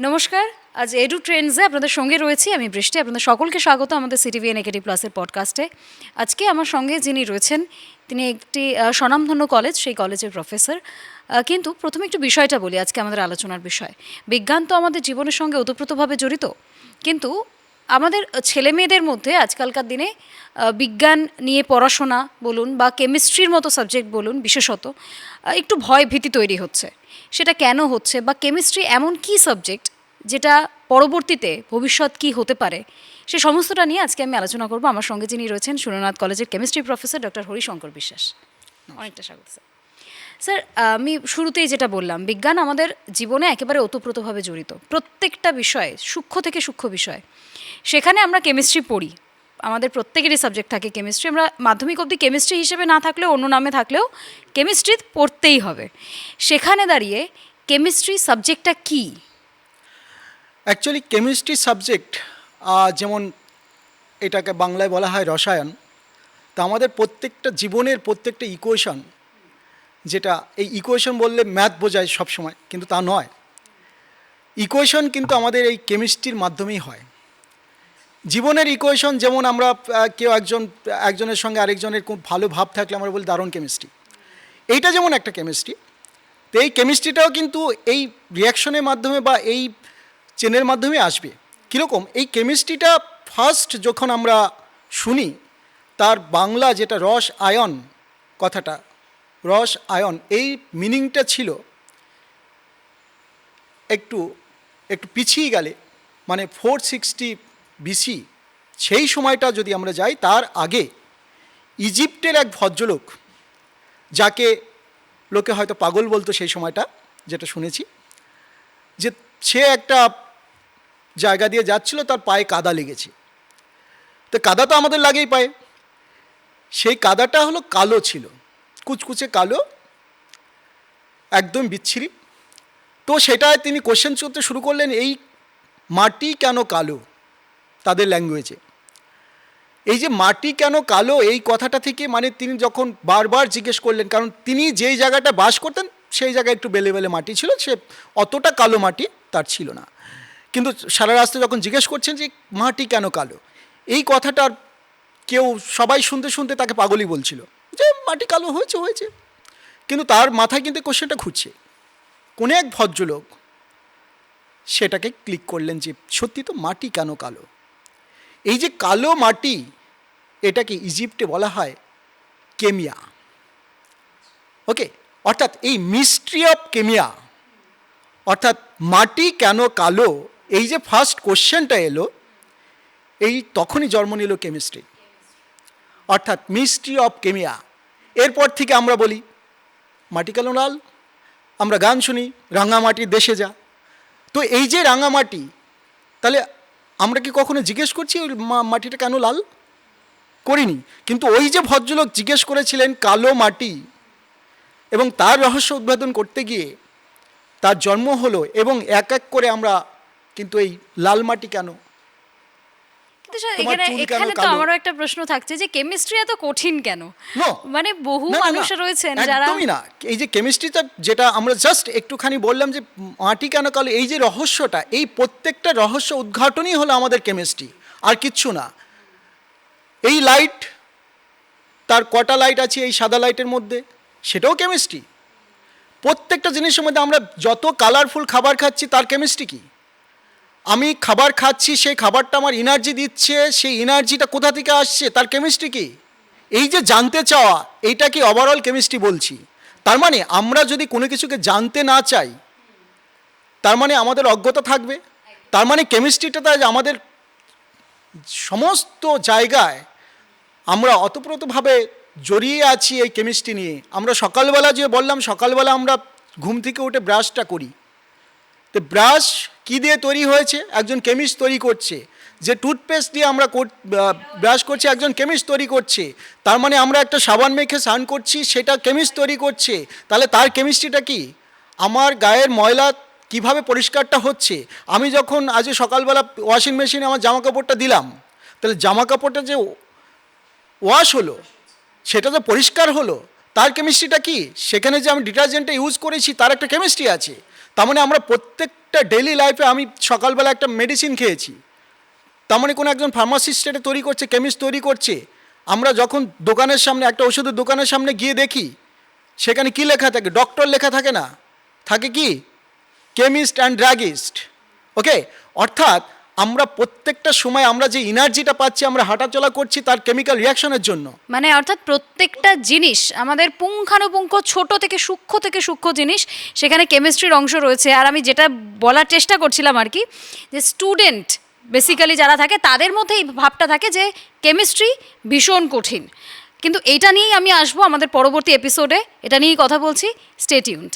নমস্কার। আজ এডু ট্রেন্ডসে আপনাদের সঙ্গে রয়েছি আমি বৃষ্টি। আপনাদের সকলকে স্বাগত আমাদের সিটিভিএন একেডি প্লাসের পডকাস্টে। আজকে আমার সঙ্গে যিনি রয়েছেন তিনি একটি স্বনামধন্য কলেজ, সেই কলেজের প্রফেসর। কিন্তু প্রথমে একটু বিষয়টা বলি, আজকে আমাদের আলোচনার বিষয়। বিজ্ঞান তো আমাদের জীবনের সঙ্গে ওতপ্রোতভাবে জড়িত, কিন্তু আমাদের ছেলে মেয়েদের মধ্যে আজকালকার দিনে বিজ্ঞান নিয়ে পড়াশোনা বলুন বা কেমিস্ট্রির মতো সাবজেক্ট বলুন বিশেষত, একটু ভয় ভীতি তৈরি হচ্ছে। সেটা কেন হচ্ছে, বা কেমিস্ট্রি এমন কী সাবজেক্ট যেটা পরবর্তীতে ভবিষ্যৎ কী হতে পারে, সে সমস্তটা নিয়ে আজকে আমি আলোচনা করব। আমার সঙ্গে যিনি রয়েছেন সুরেন্দ্রনাথ কলেজের কেমিস্ট্রি প্রফেসর ডক্টর হরিশঙ্কর বিশ্বাস। অনেকটা স্বাগত স্যার। স্যার, আমি শুরুতেই যেটা বললাম, বিজ্ঞান আমাদের জীবনে একেবারে ওতপ্রোতভাবে জড়িত, প্রত্যেকটা বিষয়ে, সূক্ষ্ম থেকে সূক্ষ্ম বিষয়। সেখানে আমরা কেমিস্ট্রি পড়ি, আমাদের প্রত্যেকেরই সাবজেক্ট থাকে কেমিস্ট্রি। আমরা মাধ্যমিক অবধি কেমিস্ট্রি হিসেবে না থাকলেও, অন্য নামে থাকলেও কেমিস্ট্রি পড়তেই হবে। সেখানে দাঁড়িয়ে কেমিস্ট্রি সাবজেক্টটা কী? অ্যাকচুয়ালি কেমিস্ট্রি সাবজেক্ট, যেমন এটাকে বাংলায় বলা হয় রসায়ন, তা আমাদের প্রত্যেকটা জীবনের প্রত্যেকটা ইকুয়েশন, যেটা এই ইকুয়েশন বললে ম্যাথ বোঝায় সবসময়, কিন্তু তা নয়। ইকুয়েশন কিন্তু আমাদের এই কেমিস্ট্রির মাধ্যমেই হয়। জীবনের ইকুয়েশন, যেমন আমরা কেউ একজনের সঙ্গে আরেকজনের খুব ভালো ভাব থাকলে আমরা বলি দারুণ কেমিস্ট্রি, এইটা যেমন একটা কেমিস্ট্রি। তো এই কেমিস্ট্রিটাও কিন্তু এই রিয়াকশনের মাধ্যমে বা এই চেনের মাধ্যমে আসবে। কীরকম? এই কেমিস্ট্রিটা ফার্স্ট যখন আমরা শুনি, তার বাংলা যেটা রস আয়ন, কথাটা রস আয়ন, এই মিনিংটা ছিল একটু একটু পিছিয়ে গেলে, মানে 460 BC, সেই সময়টা যদি আমরা যাই, তার আগে ইজিপ্টের এক ভদ্রলোক, যাকে লোকে হয়তো পাগল বলতো সেই সময়টা, যেটা শুনেছি, যে সে একটা জায়গা দিয়ে যাচ্ছিল, তার পায়ে কাদা লেগেছে। তো কাদা তো আমাদের লাগেই পায়ে। সেই কাদাটা হলো কালো ছিল, কুচকুচে কালো, একদম বিচ্ছিরি। তো সেটায় তিনি কোশ্চেন করতে শুরু করলেন, এই মাটি কেন কালো, তাদের ল্যাঙ্গুয়েজে। এই যে মাটি কেন কালো, এই কথাটা থেকে মানে তিনি যখন বারবার জিজ্ঞেস করলেন, কারণ তিনি যেই জায়গাটা বাস করতেন সেই জায়গায় একটু বেলে বেলে মাটি ছিল, সে অতটা কালো মাটি তার ছিল না। কিন্তু সারা রাস্তায় যখন জিজ্ঞেস করছেন যে মাটি কেন কালো, এই কথাটার কেউ সবাই শুনতে শুনতে তাকে পাগলই বলছিল, যে মাটি কালো হয়েছে হয়েছে। কিন্তু তার মাথায় কিন্তু কোশ্চেনটা ঘুরছে। কোনো এক ভদ্রলোক সেটাকে ক্লিক করলেন যে সত্যি তো, মাটি কেন কালো। এই যে কালো মাটি, এটাকে ইজিপ্টে বলা হয় কেমিয়া। ওকে, অর্থাৎ এই মিস্ট্রি অফ কেমিয়া, অর্থাৎ মাটি কেন কালো, এই যে ফার্স্ট কোশ্চেনটা এলো, এই তখনই জন্ম নিল কেমিস্ট্রি, অর্থাৎ মিস্ট্রি অফ কেমিয়া। এরপর থেকে আমরা বলি মাটি কেন লাল, আমরা গান শুনি রাঙামাটির দেশে যা। তো এই যে রাঙামাটি, তাহলে আমরা কি কখনো জিজ্ঞেস করছি ওই মাটিটা কেন লাল? করিনি। কিন্তু ওই যে ভদ্রলোক জিজ্ঞেস করেছিলেন কালো মাটি, এবং তার রহস্য উদ্ঘাটন করতে গিয়ে তার জন্ম হলো, এবং এক এক করে আমরা কিন্তু এই লাল মাটি কেন, এখানে তো আমারও একটা প্রশ্ন থাকছে যে কেমিস্ট্রি এত কঠিন কেন? মানে বহু মানুষ রয়েছেন যারা, একদমই না। এই যে কেমিস্ট্রিটা, যেটা আমরা জাস্ট একটুখানি বললাম যে মাটি কেন কালো, এই যে রহস্যটা, এই প্রত্যেকটা রহস্য উদ্ঘাটনই হলো আমাদের কেমিস্ট্রি, আর কিচ্ছু না। এই লাইট, তার কটা লাইট আছে এই সাদা লাইটের মধ্যে, সেটাও কেমিস্ট্রি। প্রত্যেকটা জিনিসের মধ্যে আমরা যত কালারফুল খাবার খাচ্ছি, তার কেমিস্ট্রি কি? আমি খাবার খাচ্ছি, সেই খাবারটা আমার এনার্জি দিচ্ছে, সেই এনার্জিটা কোথা থেকে আসছে, তার কেমিস্ট্রি কি? এই যে জানতে চাওয়া, এইটা কি ওভারঅল কেমিস্ট্রি বলছি। তার মানে আমরা যদি কোনো কিছুকে জানতে না চাই, তার মানে আমাদের অজ্ঞতা থাকবে। তার মানে কেমিস্ট্রিটা আমাদের সমস্ত জায়গায় আমরা অতপ্রতভাবে জড়িয়ে আছি এই কেমিস্ট্রি নিয়ে। আমরা সকালবেলা যে বললাম, সকালবেলা আমরা ঘুম থেকে উঠে ব্রাশটা করি, তো ব্রাশ কী দিয়ে তৈরি হয়েছে? একজন কেমিস্ট তৈরি করছে। যে টুথপেস্ট দিয়ে আমরা ব্রাশ করছি, একজন কেমিস্ট তৈরি করছে। তার মানে আমরা একটা সাবান মেখে স্নান করছি, সেটা কেমিস্ট তৈরি করছে। তাহলে তার কেমিস্ট্রিটা কি? আমার গায়ের ময়লা কিভাবে পরিষ্কারটা হচ্ছে, আমি যখন আজ সকালবেলা ওয়াশিং মেশিনে আমার জামা কাপড়টা দিলাম, তাহলে জামা কাপড়টা যে ওয়াশ হলো, সেটা যে পরিষ্কার হলো, তার কেমিস্ট্রিটা কি? সেখানে যে আমি ডিটারজেন্টটা ইউজ করেছি, তার একটা কেমিস্ট্রি আছে। তার মানে আমরা প্রত্যেকটা ডেইলি লাইফে, আমি সকালবেলা একটা মেডিসিন খেয়েছি, তার মানে কোনো একজন ফার্মাসিস্ট এটা তৈরি করছে, কেমিস্ট তৈরি করছে। আমরা যখন দোকানের সামনে, একটা ওষুধের দোকানের সামনে গিয়ে দেখি, সেখানে কি লেখা থাকে? ডক্টর লেখা থাকে না, থাকে কি? Chemist and druggist. ওকে, অর্থাৎ আমরা প্রত্যেকটা সময় আমরা যে এনার্জিটা পাচ্ছি, আমরা হাঁটাচলা করছি তার কেমিক্যাল রিয়াকশনের জন্য। মানে অর্থাৎ প্রত্যেকটা জিনিস আমাদের পুঙ্খানুপুঙ্খ, ছোট থেকে সূক্ষ্ম জিনিস, সেখানে কেমিস্ট্রির অংশ রয়েছে। আর আমি যেটা বলার চেষ্টা করছিলাম আর কি, যে স্টুডেন্ট বেসিক্যালি যারা থাকে তাদের মধ্যে এই ভাবটা থাকে যে কেমিস্ট্রি ভীষণ কঠিন। কিন্তু এটা নিয়েই আমি আসবো আমাদের পরবর্তী এপিসোডে, এটা নিয়েই কথা বলছি। Stay tuned.